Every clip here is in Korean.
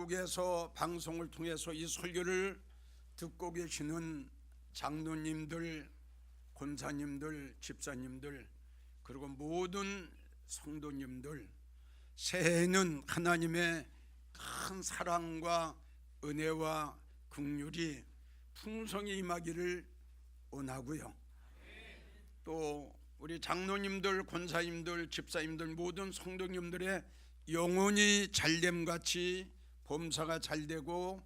전국에서 방송을 통해서 이 설교를 듣고 계시는 장로님들, 권사님들, 집사님들, 그리고 모든 성도님들, 새해에는 하나님의 큰 사랑과 은혜와 긍휼이 풍성히 임하기를 원하고요. 또 우리 장로님들, 권사님들, 집사님들, 모든 성도님들의 영혼이 잘됨같이 범사가 잘되고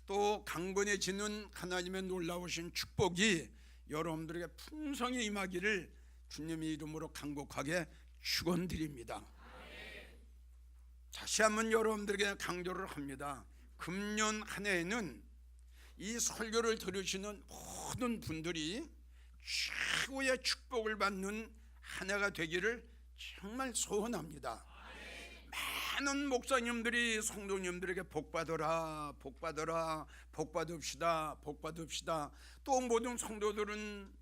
또 강건해지는 하나님의 놀라우신 축복이 여러분들에게 풍성히 임하기를 주님의 이름으로 간곡하게 축원드립니다. 다시 한번 여러분들에게 강조를 합니다. 금년 한 해에는 이 설교를 들으시는 모든 분들이 최고의 축복을 받는 한 해가 되기를 정말 소원합니다. 많은 목사님들이 성도님들에게 복받으라, 복받으라, 복받읍시다, 복받읍시다. 또 모든 성도들은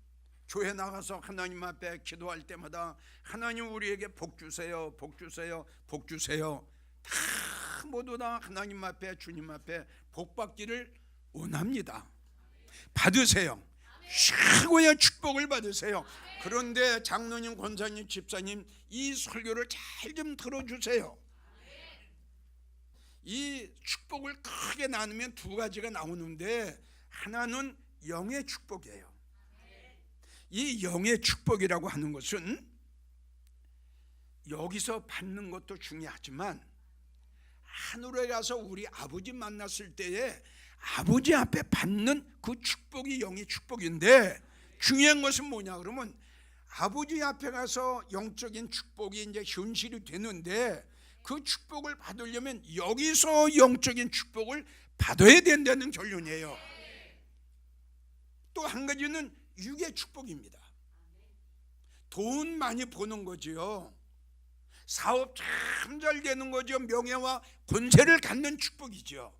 교회 나가서 하나님 앞에 기도할 때마다 하나님 우리에게 복 주세요, 복 주세요, 복 주세요. 다 모두 다 하나님 앞에, 주님 앞에 복받기를 원합니다. 받으세요. 최고의 축복을 받으세요. 그런데 장로님, 권사님, 집사님, 이 설교를 잘 좀 들어주세요. 이 축복을 크게 나누면 두 가지가 나오는데, 하나는 영의 축복이에요. 이 영의 축복이라고 하는 것은 여기서 받는 것도 중요하지만 하늘에 가서 우리 아버지 만났을 때에 아버지 앞에 받는 그 축복이 영의 축복인데, 중요한 것은 뭐냐 그러면 아버지 앞에 가서 영적인 축복이 이제 현실이 되는데, 그 축복을 받으려면 여기서 영적인 축복을 받아야 된다는 결론이에요. 또 한 가지는 육의 축복입니다. 돈 많이 버는 거지요. 사업 참 잘 되는 거죠. 명예와 권세를 갖는 축복이죠.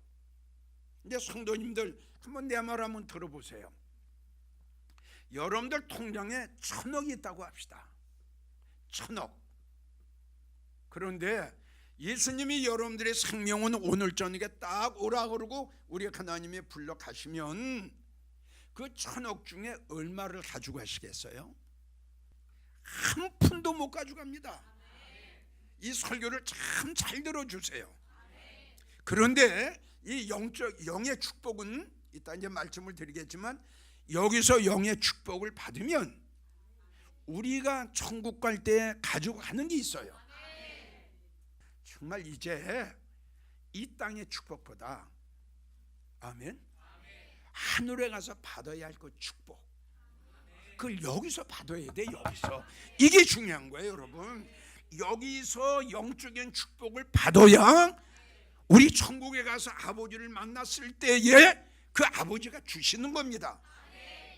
이제 성도님들 한번 내 말 한번 들어보세요. 여러분들 통장에 1,000억이 있다고 합시다. 1,000억. 그런데 예수님이 여러분들의 생명은 오늘 저녁에 딱 오라 그러고 우리 하나님이 불러 가시면 그 1,000억 중에 얼마를 가지고 가시겠어요? 한 푼도 못 가져갑니다. 이 설교를 참 잘 들어주세요. 그런데 이 영의 축복은 이따 이제 말씀을 드리겠지만, 여기서 영의 축복을 받으면 우리가 천국 갈 때 가지고 가는 게 있어요. 정말 이제 이 땅의 축복보다, 아멘, 하늘에 가서 받아야 할 그 축복, 그걸 여기서 받아야 돼. 여기서. 이게 중요한 거예요, 여러분. 여기서 영적인 축복을 받아야 우리 천국에 가서 아버지를 만났을 때에 그 아버지가 주시는 겁니다.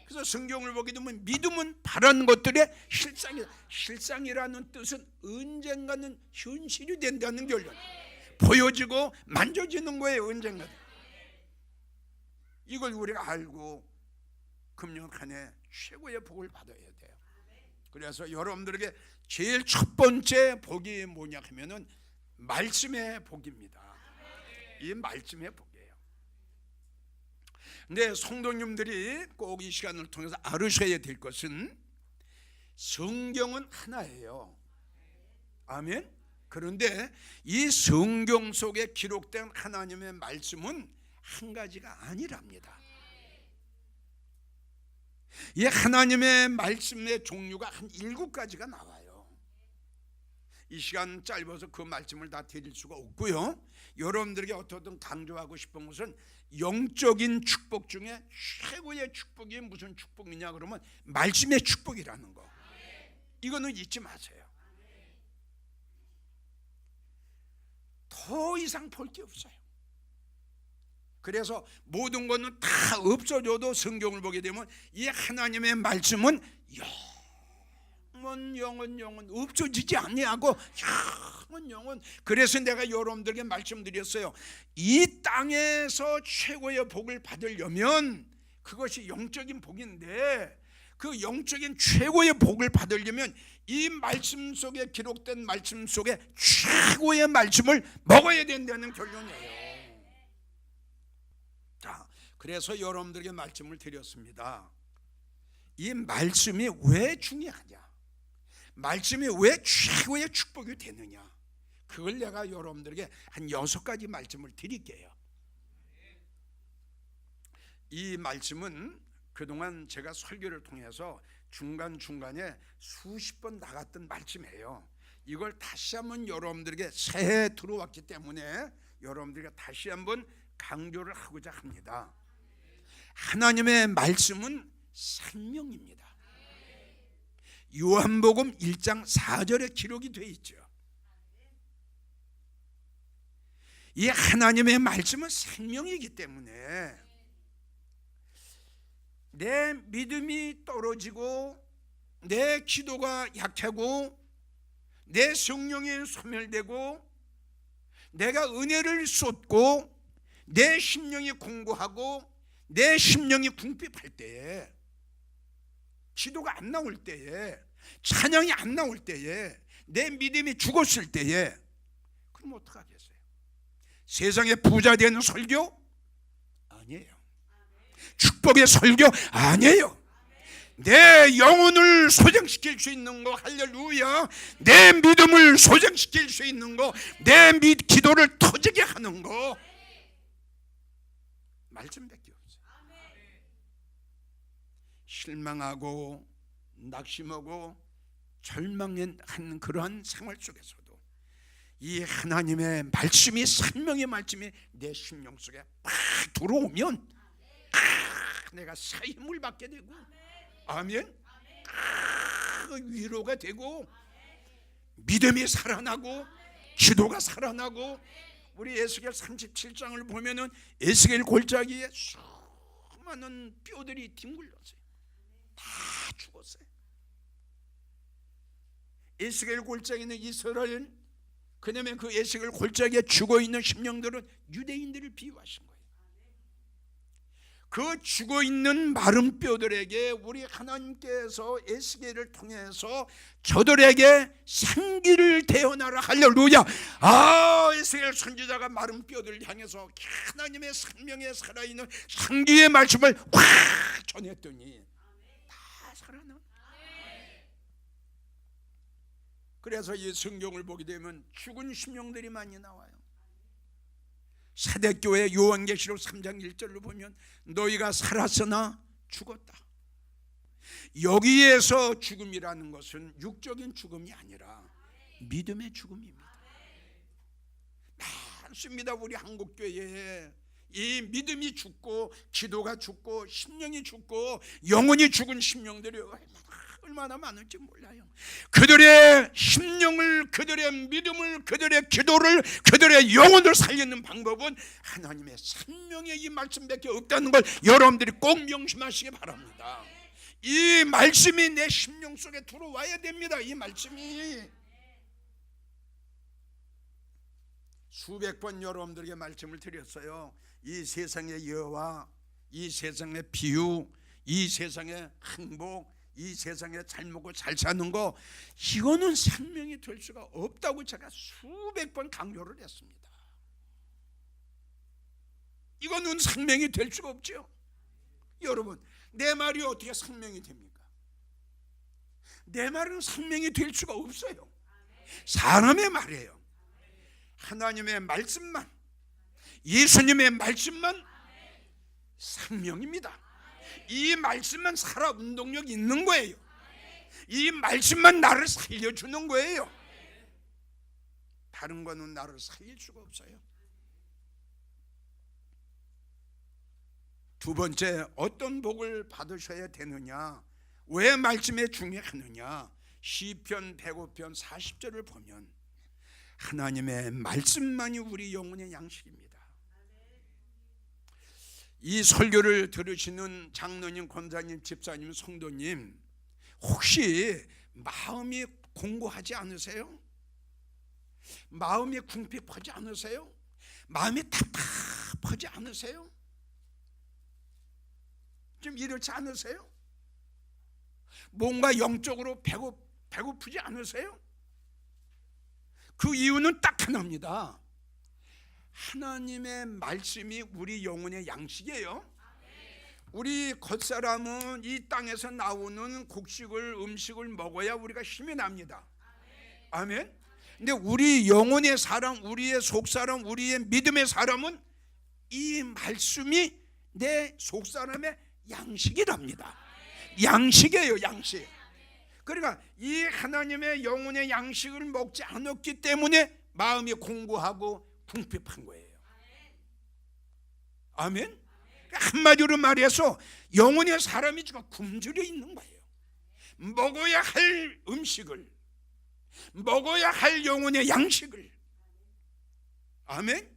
그래서 성경을 보게 되면 믿음은 바라는 것들의 실상이다. 실상이라는 뜻은 언젠가는 현실이 된다는 결론. 보여지고 만져지는 거예요, 언젠가는. 이걸 우리가 알고 금년 한 해 최고의 복을 받아야 돼요. 그래서 여러분들에게 제일 첫 번째 복이 뭐냐 하면은 말씀의 복입니다. 이 말씀의 복이에요. 근데 성도님들이 꼭 이 시간을 통해서 알으셔야 될 것은 성경은 하나예요. 아멘. 그런데 이 성경 속에 기록된 하나님의 말씀은 한 가지가 아니랍니다. 이 하나님의 말씀의 종류가 한 7가지가 나와요. 이 시간 짧아서 그 말씀을 다 드릴 수가 없고요. 여러분들에게 어떻든 강조하고 싶은 것은 영적인 축복 중에 최고의 축복이 무슨 축복이냐 그러면 말씀의 축복이라는 거. 이거는 잊지 마세요. 더 이상 볼 게 없어요. 그래서 모든 것은 다 없어져도 성경을 보게 되면 이 하나님의 말씀은 영원 없어지지 아니하고 영원. 그래서 내가 여러분들에게 말씀드렸어요. 이 땅에서 최고의 복을 받으려면 그것이 영적인 복인데, 그 영적인 최고의 복을 받으려면 이 말씀 속에 기록된 말씀 속에 최고의 말씀을 먹어야 된다는 결론이에요. 그래서 여러분들에게 말씀을 드렸습니다. 이 말씀이 왜 중요하냐, 말씀이 왜 최고의 축복이 되느냐, 그걸 내가 여러분들에게 한 6가지 말씀을 드릴게요. 이 말씀은 그동안 제가 설교를 통해서 중간중간에 수십 번 나갔던 말씀이에요. 이걸 다시 한번 여러분들에게 새해 들어왔기 때문에 여러분들에게 다시 한번 강조를 하고자 합니다. 하나님의 말씀은 생명입니다. 요한복음 1장 4절에 기록이 되어 있죠. 이 하나님의 말씀은 생명이기 때문에 내 믿음이 떨어지고 내 기도가 약하고 내 성령이 소멸되고 내가 은혜를 쏟고 내 심령이 공고하고 내 심령이 궁핍할 때에, 기도가 안 나올 때에, 찬양이 안 나올 때에, 내 믿음이 죽었을 때에, 그럼 어떡하겠어요? 세상에 부자 되는 설교? 아니에요. 축복의 설교? 아니에요. 내 영혼을 소생시킬 수 있는 거, 할렐루야, 내 믿음을 소생시킬 수 있는 거, 내 기도를 터지게 하는 거, 말씀밖에 없어요. 실망하고 낙심하고 절망한 그러한 생활 속에서도 이 하나님의 말씀이, 생명의 말씀이 내 심령 속에 팍 들어오면 내가 새 힘을 받게 되고, 아멘, 위로가 되고 믿음이 살아나고 기도가 살아나고. 우리 에스겔 37장을 보면은 에스겔 골짜기에 수많은 뼈들이 뒹굴렸어요. 다 죽었어요. 에스겔 골짜기는 이스라엘, 그다음에 그 에스겔 골짜기에 죽어있는 심령들은 유대인들을 비유하신 거예요. 그 죽어있는 마른 뼈들에게 우리 하나님께서 에스겔을 통해서 저들에게 생기를 태어나라, 할렐루야. 에스겔 선지자가 마른 뼈들을 향해서 하나님의 생명에 살아있는 생기의 말씀을 확 전했더니 다 살아나. 그래서 이 성경을 보게 되면 죽은 심령들이 많이 나와요. 사대교회 요한계시록 3장 1절로 보면 너희가 살았으나 죽었다. 여기에서 죽음이라는 것은 육적인 죽음이 아니라 믿음의 죽음입니다. 많습니다. 우리 한국교회에 이 믿음이 죽고 기도가 죽고 심령이 죽고 영혼이 죽은 심령들이 얼마나 많을지 몰라요. 그들의 심령을, 그들의 믿음을, 그들의 기도를, 그들의 영혼을 살리는 방법은 하나님의 생명의 이 말씀밖에 없다는 걸 여러분들이 꼭 명심하시기 바랍니다. 이 말씀이 내 심령 속에 들어와야 됩니다. 이 말씀이. 수백 번 여러분들에게 말씀을 드렸어요. 이 세상의 여와, 이 세상의 비유, 이 세상의 행복, 이 세상에 잘 먹고 잘 사는 거, 이거는 생명이 될 수가 없다고 제가 수백 번 강조를 했습니다. 이거는 생명이 될 수가 없죠. 여러분, 내 말이 어떻게 생명이 됩니까? 내 말은 생명이 될 수가 없어요. 사람의 말이에요. 하나님의 말씀만, 예수님의 말씀만 생명입니다. 이 말씀만 살아 운동력 있는 거예요. 이 말씀만 나를 살려주는 거예요. 다른 거는 나를 살릴 수가 없어요. 두 번째, 어떤 복을 받으셔야 되느냐, 왜 말씀에 중요하느냐, 시편 105편 40절을 보면 하나님의 말씀만이 우리 영혼의 양식입니다. 이 설교를 들으시는 장로님, 권사님, 집사님, 성도님, 혹시 마음이 공고하지 않으세요? 마음이 궁핍하지 않으세요? 마음이 답답하지 않으세요? 좀 이렇지 않으세요? 뭔가 영적으로 배고프지 않으세요? 그 이유는 딱 하나입니다. 하나님의 말씀이 우리 영혼의 양식이에요. 우리 겉사람은 이 땅에서 나오는 음식을 먹어야 우리가 힘이 납니다. 아멘. 근데 우리 영혼의 사람, 우리의 속사람, 우리의 믿음의 사람은 이 말씀이 내 속사람의 양식이랍니다. 양식이에요, 양식. 그러니까 이 하나님의 영혼의 양식을 먹지 않았기 때문에 마음이 공고하고 궁핍한 거예요. 아멘. 한마디로 말해서 영혼의 사람이 지금 굶주려 있는 거예요. 먹어야 할 음식을, 먹어야 할 영혼의 양식을, 아멘,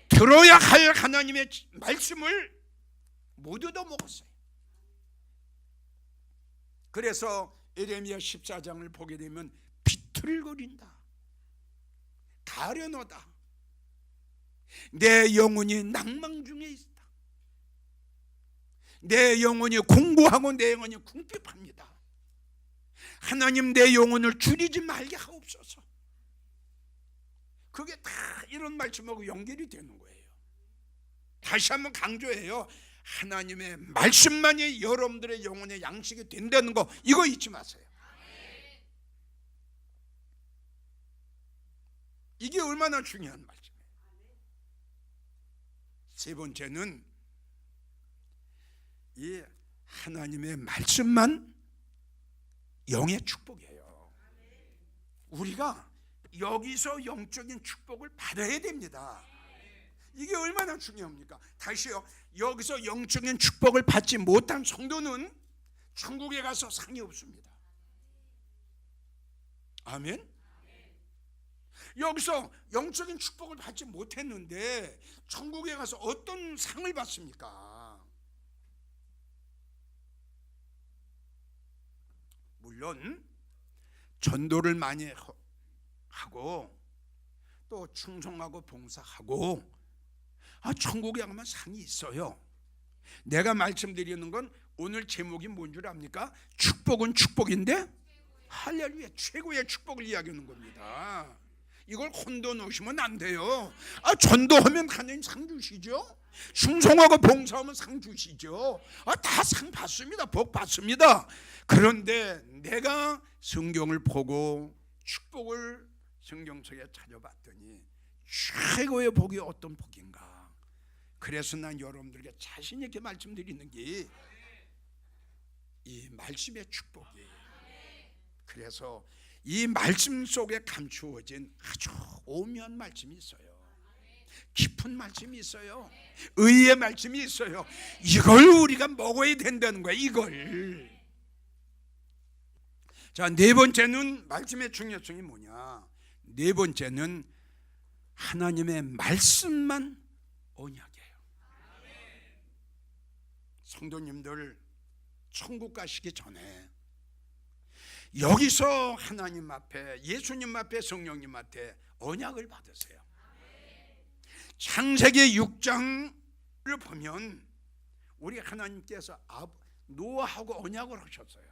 들어야 할 하나님의 말씀을 못 얻어 먹었어요. 그래서 예레미야 14장을 보게 되면 비틀거린다, 가련하다, 내 영혼이 낭망 중에 있다, 내 영혼이 공고하고 내 영혼이 궁핍합니다. 하나님, 내 영혼을 줄이지 말게 하옵소서. 그게 다 이런 말씀하고 연결이 되는 거예요. 다시 한번 강조해요. 하나님의 말씀만이 여러분들의 영혼의 양식이 된다는 거, 이거 잊지 마세요. 이게 얼마나 중요한 말씀이에요. 세 번째는 이 하나님의 말씀만 영의 축복이에요. 우리가 여기서 영적인 축복을 받아야 됩니다. 이게 얼마나 중요합니까? 다시요, 여기서 영적인 축복을 받지 못한 성도는 천국에 가서 상이 없습니다. 아멘. 여기서 영적인 축복을 받지 못했는데 천국에 가서 어떤 상을 받습니까? 물론 전도를 많이 하고 또 충성하고 봉사하고 천국에 가면 상이 있어요. 내가 말씀드리는 건 오늘 제목이 뭔 줄 압니까? 축복은 축복인데 할렐루야, 최고의 축복을 이야기하는 겁니다. 이걸 혼돈 놓으시면 안 돼요. 전도하면 하나님 상 주시죠. 충성하고 봉사하면 상 주시죠. 다 상 받습니다. 복 받습니다. 그런데 내가 성경을 보고 축복을 성경 속에 찾아봤더니 최고의 복이 어떤 복인가? 그래서 난 여러분들에게 자신 있게 말씀드리는 게 이 말씀의 축복이에요. 그래서 이 말씀 속에 감추어진 아주 오묘한 말씀이 있어요. 깊은 말씀이 있어요. 의의 말씀이 있어요. 이걸 우리가 먹어야 된다는 거야, 이걸. 자, 네 번째는 말씀의 중요성이 뭐냐? 네 번째는 하나님의 말씀만 언약이에요. 성도님들, 천국 가시기 전에 여기서 하나님 앞에, 예수님 앞에, 성령님 앞에 언약을 받으세요. 창세기 6장을 보면 우리 하나님께서 노아하고 언약을 하셨어요.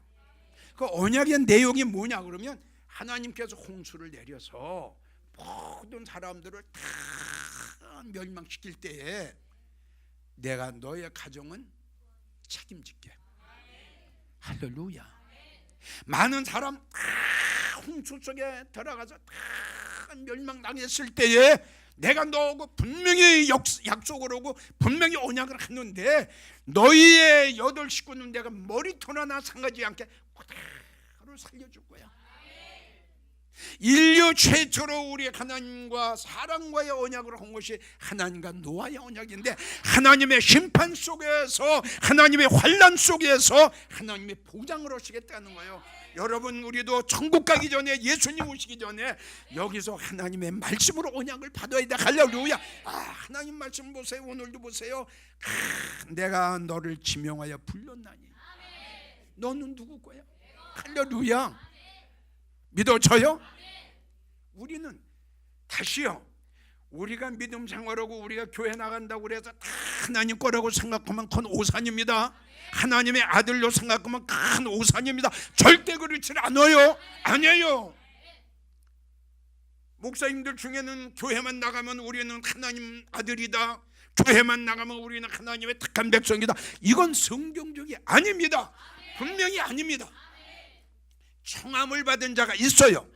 그 언약의 내용이 뭐냐 그러면 하나님께서 홍수를 내려서 모든 사람들을 다 멸망시킬 때에 내가 너의 가정은 책임질게. 할렐루야. 많은 사람 다 홍수 속에 들어가서 다 멸망당했을 때에 내가 너하고 분명히 약속을 하고 분명히 언약을 했는데 너희의 8 식구는 내가 머리털 하나 상하지 않게 그대로 살려줄 거야. 인류 최초로 우리 하나님과 사람과의 언약을 한 것이 하나님과 노아의 언약인데, 하나님의 심판 속에서, 하나님의 환난 속에서 하나님의 보장을 하시겠다는 거예요. 여러분, 우리도 천국 가기 전에, 예수님 오시기 전에 여기서 하나님의 말씀으로 언약을 받아야 돼. 할렐루야. 하나님 말씀 보세요. 오늘도 보세요. 내가 너를 지명하여 불렀나니 너는 누구 거야? 할렐루야. 믿어져요? 우리는 다시요, 우리가 믿음 생활하고 우리가 교회 나간다고 그래서 다 하나님 거라고 생각하면 그건 오산입니다. 하나님의 아들로 생각하면 큰 오산입니다. 절대 그렇지 않아요. 아니에요. 목사님들 중에는 교회만 나가면 우리는 하나님 아들이다, 교회만 나가면 우리는 하나님의 택한 백성이다. 이건 성경적이 아닙니다. 분명히 아닙니다. 청함을 받은 자가 있어요.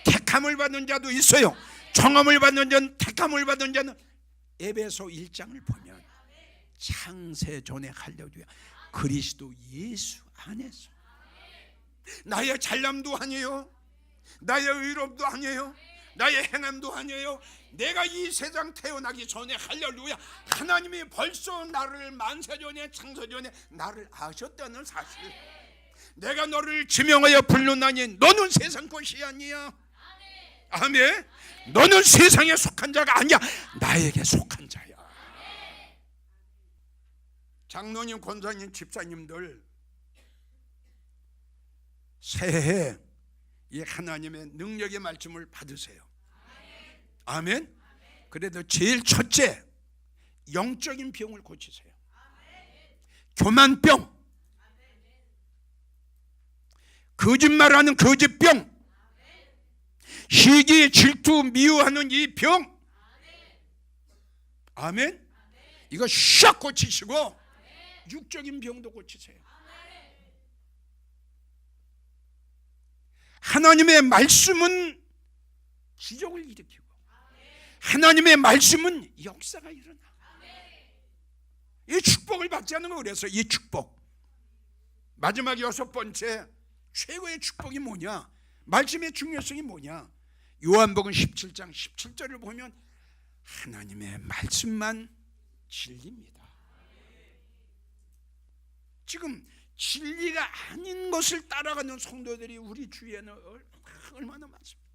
택함을 받은 자도 있어요. 청함을 받는 자는, 택함을 받은 자는 에베소 1장을 보면 창세전에 할렐루야 그리스도 예수 안에서 나의 잘남도 아니에요, 나의 의롭도 아니에요, 나의 행함도 아니에요. 내가 이 세상 태어나기 전에 할렐루야 하나님이 벌써 나를 만세전에 창세전에 나를 아셨다는 사실. 내가 너를 지명하여 불렀나니 너는 세상 것이 아니야. 아멘. 너는 세상에 속한 자가 아니야. 나에게 속한 자야. 장로님, 권사님, 집사님들 새해에 이 하나님의 능력의 말씀을 받으세요. 아멘. 그래도 제일 첫째 영적인 병을 고치세요. 교만병, 거짓말하는 거짓병, 시기, 질투, 미워하는 이 병, 아멘. 이거 샥 고치시고 육적인 병도 고치세요. 하나님의 말씀은 기적을 일으키고 하나님의 말씀은 역사가 일어나. 이 축복을 받지 않는 거. 그래서 이 축복 마지막 6번째 최고의 축복이 뭐냐, 말씀의 중요성이 뭐냐. 요한복음 17장 17절을 보면 하나님의 말씀만 진리입니다. 지금 진리가 아닌 것을 따라가는 성도들이 우리 주위에는 얼마나 많습니다.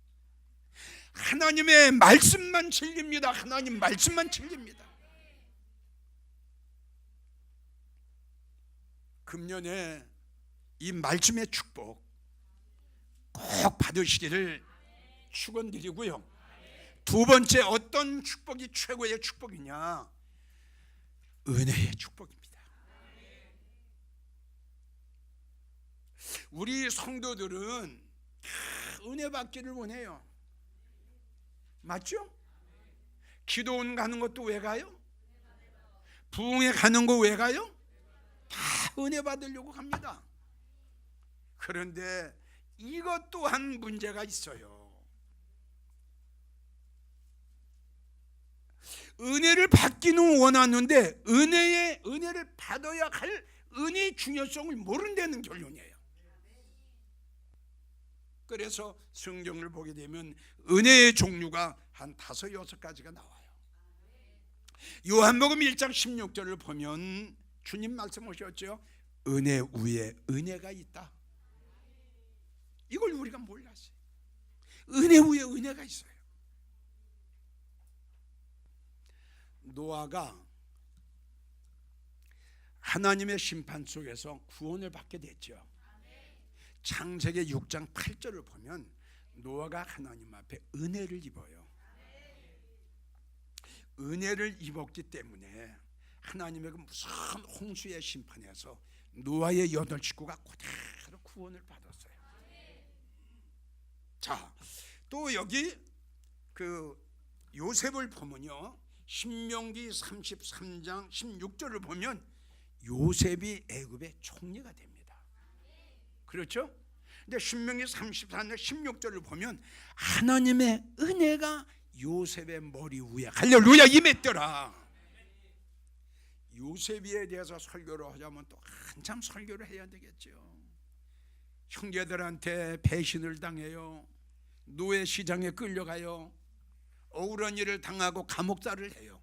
하나님의 말씀만 진리입니다. 하나님 말씀만 진리입니다. 금년에 이 말씀의 축복 꼭 받으시기를 축원드리고요. 두 번째, 어떤 축복이 최고의 축복이냐? 은혜의 축복입니다. 우리 성도들은 은혜 받기를 원해요. 맞죠? 기도원 가는 것도 왜 가요? 부흥회 가는 거 왜 가요? 다 은혜 받으려고 갑니다. 그런데 이것 또한 문제가 있어요. 은혜를 받기는 원하는데 은혜를 받아야 할 은혜의 중요성을 모른다는 결론이에요. 그래서 성경을 보게 되면 은혜의 종류가 한 5, 6가지가 나와요. 요한복음 1장 16절을 보면 주님 말씀하셨죠. 은혜 위에 은혜가 있다. 이걸 우리가 몰랐어요. 은혜 위에 은혜가 있어요. 노아가 하나님의 심판 속에서 구원을 받게 됐죠. 창세기 6장 8절을 보면 노아가 하나님 앞에 은혜를 입어요. 은혜를 입었기 때문에 하나님의 그 무서운 홍수의 심판에서 노아의 8 식구가 그대로 구원을 받았어요. 자, 또 여기 그 요셉을 보면요, 신명기 33장 16절을 보면 요셉이 애굽의 총리가 됩니다. 그렇죠? 근데 신명기 34장 16절을 보면 하나님의 은혜가 요셉의 머리 위에 할렐루야 임했더라. 요셉에 대해서 설교를 하자면 또 한참 설교를 해야 되겠죠. 형제들한테 배신을 당해요. 노예 시장에 끌려가요. 억울한 일을 당하고 감옥살을 해요.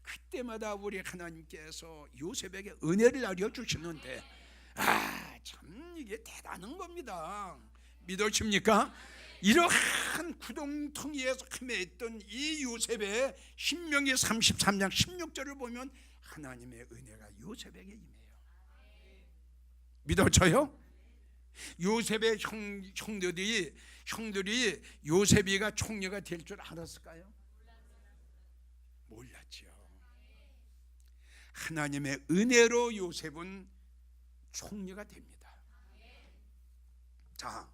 그때마다 우리 하나님께서 요셉에게 은혜를 알려주시는데 참 이게 대단한 겁니다. 믿으십니까? 이러한 구덩텅이에서 헤매있던 이 요셉의 신명기 33장 16절을 보면 하나님의 은혜가 요셉에게 임해요. 믿어져요? 요셉의 형들이 요셉이가 총리가 될 줄 알았을까요? 몰랐죠. 하나님의 은혜로 요셉은 총리가 됩니다. 자,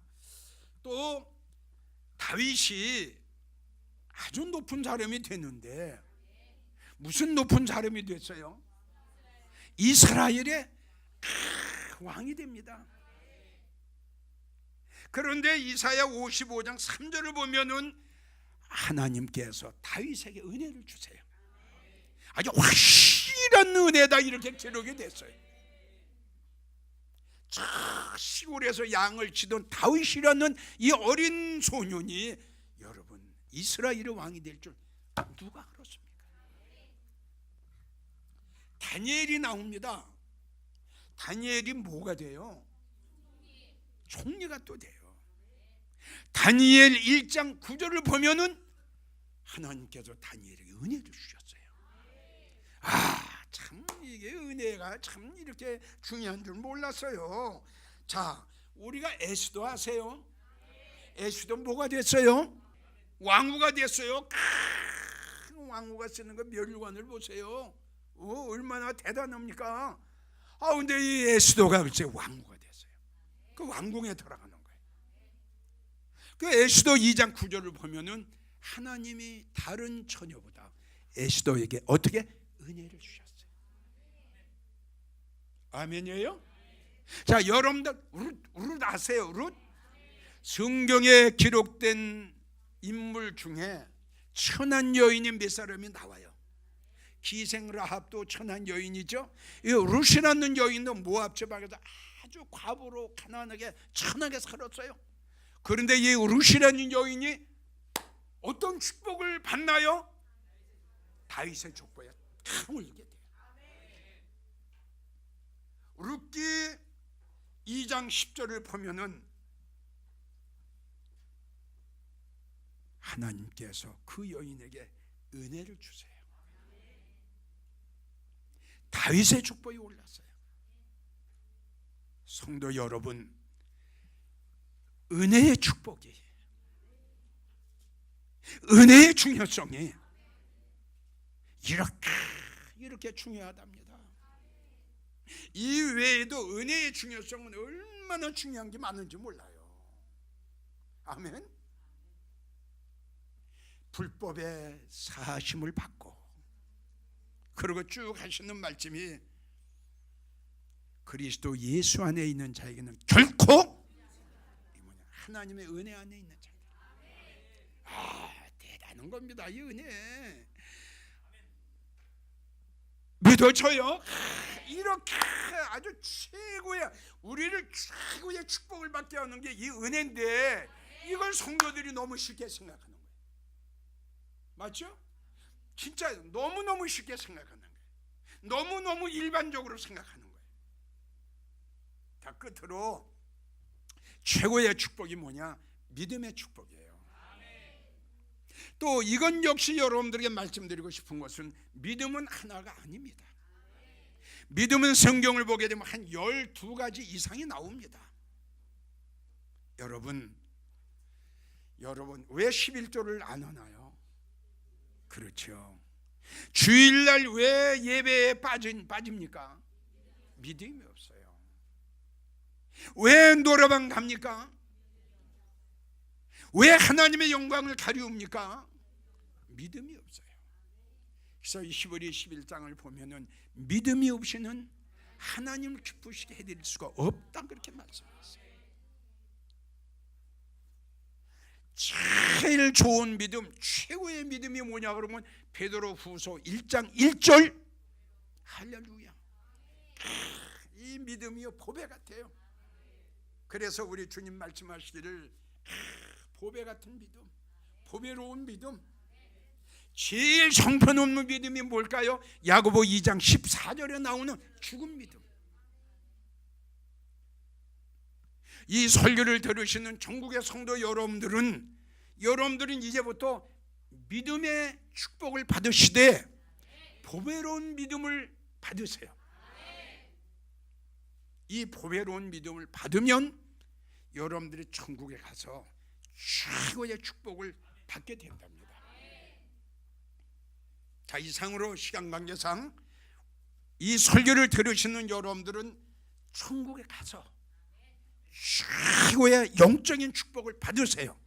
또 다윗이 아주 높은 사람이 됐는데 무슨 높은 사람이 됐어요? 이스라엘의 왕이 됩니다. 그런데 이사야 55장 3절을 보면은 하나님께서 다윗에게 은혜를 주세요. 아주 확실한 은혜다 이렇게 기록이 됐어요. 저 시골에서 양을 치던 다윗이라는 이 어린 소년이 여러분 이스라엘의 왕이 될 줄 누가 알았습니까? 다니엘이 나옵니다. 다니엘이 뭐가 돼요? 총리가 또 돼요. 다니엘 1장 9절을 보면은 하나님께서 다니엘에게 은혜를 주셨어요. 참 이게 은혜가 참 이렇게 중요한 줄 몰랐어요. 자, 우리가 에스더 아세요? 에스더 뭐가 됐어요? 왕후가 됐어요. 왕후가 쓰는 그 멸관을 보세요. 얼마나 대단합니까? 근데 이 에스더가 글쎄 왕후가 됐어요. 그 왕궁에 들어가는 거예요. 그 에스더 2장 9절을 보면은 하나님이 다른 처녀보다 에스더에게 어떻게 은혜를 주셨어요. 아멘이에요? 자, 여러분들 룻 아세요? 룻? 성경에 기록된 인물 중에 천한 여인이 몇 사람이 나와요. 기생 라합도 천한 여인이죠. 이 룻이라는 여인도 모압 지방에서 아주 과부로 가난하게 천하게 살았어요. 그런데 이 룻이라는 여인이 어떤 축복을 받나요? 다윗의 족보에 탁 올리게 돼요. 룻기 2장 10절을 보면은 하나님께서 그 여인에게 은혜를 주세요. 다윗의 축복이 올랐어요. 성도 여러분, 은혜의 축복이, 은혜의 중요성이 이렇게 중요하답니다. 이 외에도 은혜의 중요성은 얼마나 중요한 게 많은지 몰라요. 아멘. 불법의 사심을 받고 그리고 쭉 하시는 말씀이 그리스도 예수 안에 있는 자에게는 결코 하나님의 은혜 안에 있는 자들. 대단한 겁니다. 이 은혜 믿어져요? 이렇게 아주 최고의 우리를 최고의 축복을 받게 하는 게 이 은혜인데 이걸 성도들이 너무 쉽게 생각하는 거예요. 맞죠? 진짜 너무너무 쉽게 생각하는 거예요. 너무너무 일반적으로 생각하는 거예요. 자, 끝으로 최고의 축복이 뭐냐? 믿음의 축복이에요. 또 이건 역시 여러분들에게 말씀드리고 싶은 것은 믿음은 하나가 아닙니다. 믿음은 성경을 보게 되면 한 12가지 이상이 나옵니다. 여러분 왜 11조를 안 하나요? 그렇죠. 주일날 왜 예배에 빠집니까? 믿음이 없어요. 왜 노래방 갑니까? 왜 하나님의 영광을 가리웁니까? 믿음이 없어요. 그래서 11위 11장을 보면은 믿음이 없이는 하나님을 기쁘시게 해드릴 수가 없다 그렇게 말씀하셨어요. 제일 좋은 믿음, 최고의 믿음이 뭐냐 그러면 베드로후서 1장 1절 할렐루야. 이 믿음이요 보배 같아요. 그래서 우리 주님 말씀하시기를 보배 같은 믿음, 보배로운 믿음, 제일 형편없는 믿음이 뭘까요? 야고보 2장 14절에 나오는 죽은 믿음. 이 설교를 들으시는 전국의 성도 여러분들은 이제부터 믿음의 축복을 받으시되 보배로운 믿음을 받으세요. 이 보배로운 믿음을 받으면 여러분들이 천국에 가서 최고의 축복을 받게 된답니다. 자, 이상으로 시간 관계상 이 설교를 들으시는 여러분들은 천국에 가서 최고의 영적인 축복을 받으세요.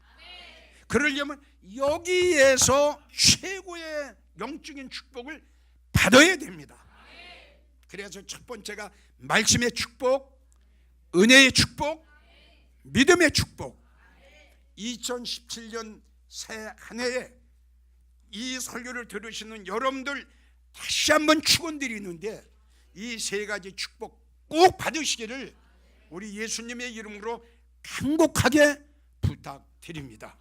그러려면 여기에서 최고의 영적인 축복을 받아야 됩니다. 그래서 첫 번째가 말씀의 축복, 은혜의 축복, 믿음의 축복. 2017년 새 한 해에 이 설교를 들으시는 여러분들 다시 한번 축원드리는데 이 세 가지 축복 꼭 받으시기를 우리 예수님의 이름으로 간곡하게 부탁드립니다.